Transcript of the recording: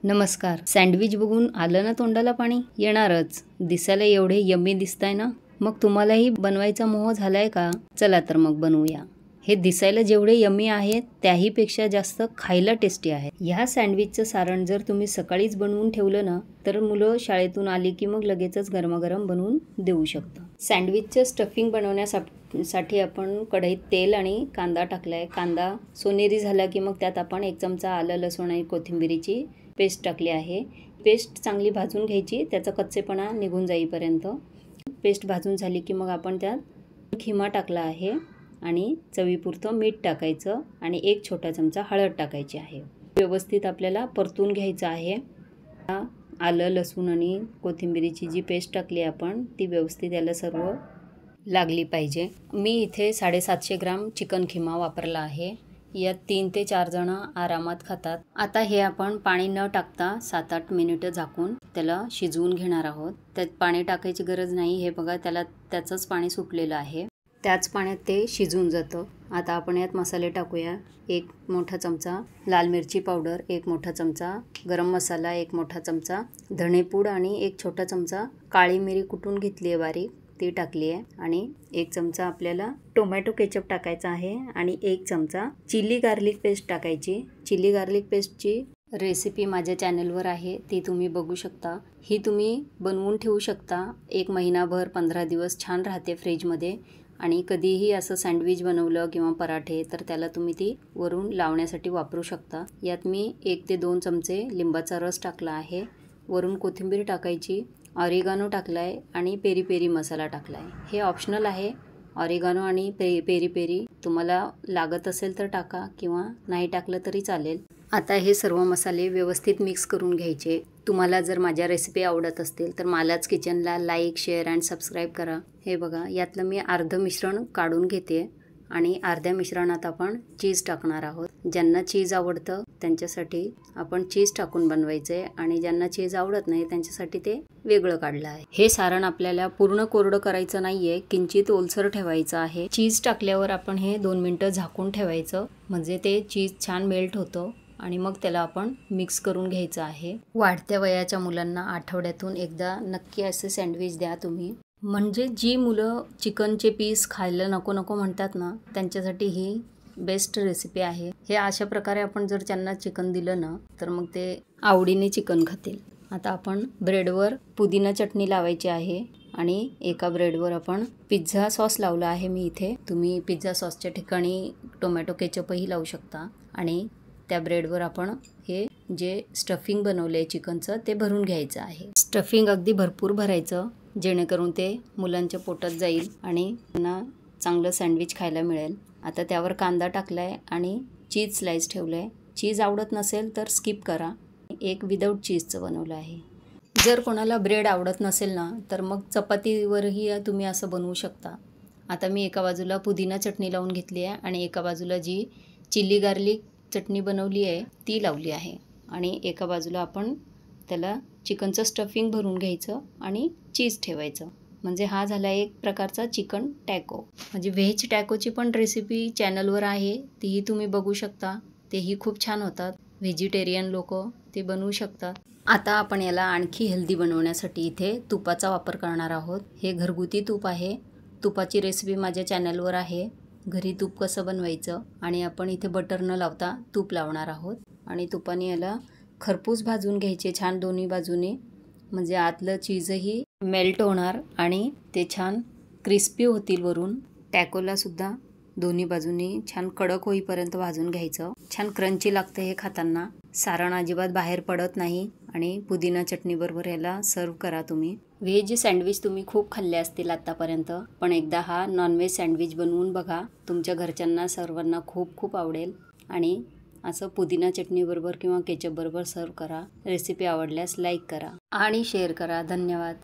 नमस्कार. सँडविच बघून आलं ना तोंडाला पाणी? येणारच. दिसायला एवढे यम्मी दिसताय ना? मग तुम्हालाही बनवायचा मोह झालाय का? चला तर मग बनवूया. हे दिसायला जेवढे यम्मी आहेत त्याहीपेक्षा जास्त खायला टेस्टी आहे. ह्या सँडविचचं सारण जर तुम्ही सकाळीच बनवून ठेवलं ना तर मुलं शाळेतून आली की मग लगेचच गरमागरम बनवून देऊ शकतं. सँडविचचं स्टफिंग बनवण्यासाठी आपण कढईत तेल आणि कांदा टाकलाय. कांदा सोनेरी झाला की मग त्यात आपण 1 चमचा आलं, लसूण आणि कोथिंबिरीची पेस्ट टाकली आहे. पेस्ट चांगली भाजून घ्यायची, त्याचा कच्चेपणा निघून जाईपर्यंत. पेस्ट भाजून झाली की मग आपण त्यात खिमा टाकला आहे आणि चवीपुरतं मीठ टाकायचं आणि 1 छोटा चमचा हळद टाकायची आहे. व्यवस्थित आपल्याला परतून घ्यायचं आहे. आलं, लसूण आणि कोथिंबिरीची जी पेस्ट टाकली आपण ती व्यवस्थित याला सर्व लागली पाहिजे. मी इथे 750 ग्राम चिकन खिमा वापरला आहे. यात 3 ते 4 जण आरामात खातात. आता हे आपण पाणी न टाकता 7-8 मिनिटं झाकून त्याला शिजवून घेणार आहोत. त्यात पाणी टाकायची गरज नाही. हे बघा त्याचंच पाणी सुटलेलं आहे. त्याच पाण्यात ते शिजून जातं. आता आपण यात मसाले टाकूया. 1 मोठा चमचा लाल मिरची पावडर, 1 मोठा चमचा गरम मसाला, 1 मोठा चमचा धणेपूड आणि 1 छोटा चमचा काळी मिरी कुटून घेतली आहे बारीक, ती टाकली आहे. आणि 1 चमचा आपल्याला टोमॅटो केचप टाकायचा आहे आणि 1 चमचा चिली गार्लिक पेस्ट टाकायची. चिली गार्लिक पेस्टची रेसिपी माझ्या चॅनलवर आहे, ती तुम्ही बघू शकता. ही तुम्ही बनवून ठेवू शकता. 1 महिनाभर 15 दिवस छान राहते फ्रीजमध्ये. आणि कधीही असं सँडविच बनवलं किंवा पराठे तर त्याला तुम्ही ती वरून लावण्यासाठी वापरू शकता. यात मी 1 ते 2 चमचे लिंबाचा रस टाकला आहे. वरून कोथिंबीर टाकायची, ऑरिगानो टाकलाय आणि पेरी पेरी मसाला टाकलाय. हे ऑप्शनल आहे. ऑरिगानो आणि पेरी पेरी तुम्हाला लागत असेल तर टाका किंवा नाही टाकलं तरी चालेल. आता हे सर्व मसाले व्यवस्थित मिक्स करून घ्यायचे. तुम्हाला जर माझ्या रेसिपी आवडत असतील तर मालाच किचनला लाईक, शेअर अँड सबस्क्राईब करा. हे बघा, यातलं मी अर्धं मिश्रण काढून घेते आणि अर्ध्या मिश्रणात आपण चीज टाकणार आहोत. ज्यांना चीज आवडतं त्यांच्यासाठी आपण चीज टाकून बनवायचं आहे आणि ज्यांना चीज आवडत नाही त्यांच्यासाठी ते वेगळं काढलं आहे. हे सारण आपल्याला पूर्ण कोरडं करायचं नाहीये, किंचित ओलसर ठेवायचं आहे. चीज टाकल्यावर आपण हे 2 मिनिटं झाकून ठेवायचं, म्हणजे ते चीज छान मेल्ट होतं आणि मग त्याला आपण मिक्स करून घ्यायचं आहे. वाढत्या वयाच्या मुलांना आठवड्यातून एकदा नक्की असे सँडविच द्या तुम्ही. म्हणजे जी मुलं चिकनचे पीस खायला नको नको म्हणतात ना त्यांच्यासाठी ही बेस्ट रेसिपी आहे. हे अशा प्रकारे आपण जर त्यांना चिकन दिलं ना तर मग ते आवडीने चिकन खातील. आता आपण ब्रेडवर पुदिना चटणी लावायची आहे आणि एका ब्रेडवर आपण पिझ्झा सॉस लावला आहे मी इथे. तुम्ही पिझ्झा सॉसच्या ठिकाणी टोमॅटो केचपही लावू शकता. आणि त्या ब्रेडवर आपण हे जे स्टफिंग बनवलं आहे चिकनचं ते भरून घ्यायचं आहे. स्टफिंग अगदी भरपूर भरायचं जेणेकरून ते मुलांच्या पोटात जाईल आणि त्यांना चांगलं सँडविच खायला मिळेल. आता त्यावर कांदा टाकलाय आणि चीज स्लाइस ठेवलंय. चीज आवडत नसेल तर स्किप करा. एक विदाऊट चीजचं बनवलं आहे. जर कोणाला ब्रेड आवडत नसेल ना तर मग चपातीवरही तुम्ही असं बनवू शकता. आता मी एका बाजूला पुदिना चटणी लावून घेतली आहे आणि एका बाजूला जी चिली गार्लिक चटणी बनवली आहे ती लावली आहे आणि एका बाजूला आपण त्याला चिकनचं स्टफिंग भरून घ्यायचं आणि चीज ठेवायचं. म्हणजे हा झाला एक प्रकारचा चिकन टॅको. म्हणजे व्हेज टॅकोची पण रेसिपी चॅनलवर आहे, तीही तुम्ही बघू शकता. तेही खूप छान होतात. व्हेजिटेरियन लोक ते बनवू शकतात. आता आपण याला आणखी हेल्दी बनवण्यासाठी इथे तुपाचा वापर करणार आहोत. हे घरगुती तूप आहे. तुपाची रेसिपी माझ्या चॅनलवर आहे. घरी तूप कसं बनवायचं आणि आपण इथे बटर न लावता तूप लावणार आहोत. आणि तुपाने याला खरपूस भाजून घ्यायचे छान दोन्ही बाजूने, म्हणजे आतलं चीजही मेल्ट होणार आणि ते छान क्रिस्पी होतील वरून. टॅकोला सुद्धा दोन्ही बाजूनी छान कडक होईपर्यंत भाजून घ्यायचं. छान क्रंची लागतं हे खाताना. सारण अजिबात बाहेर पडत नाही आणि पुदिना चटणीबरोबर याला सर्व करा तुम्ही. व्हेज सँडविच तुम्ही खूप खाल्ले असतील आत्तापर्यंत, पण एकदा हा नॉनव्हेज सँडविच बनवून बघा. तुमच्या घरच्यांना सर्वांना खूप खूप आवडेल. आणि असं पुदिना चटणीबरोबर किंवा केचपबरोबर सर्व करा. रेसिपी आवडल्यास लाईक करा आणि शेअर करा. धन्यवाद.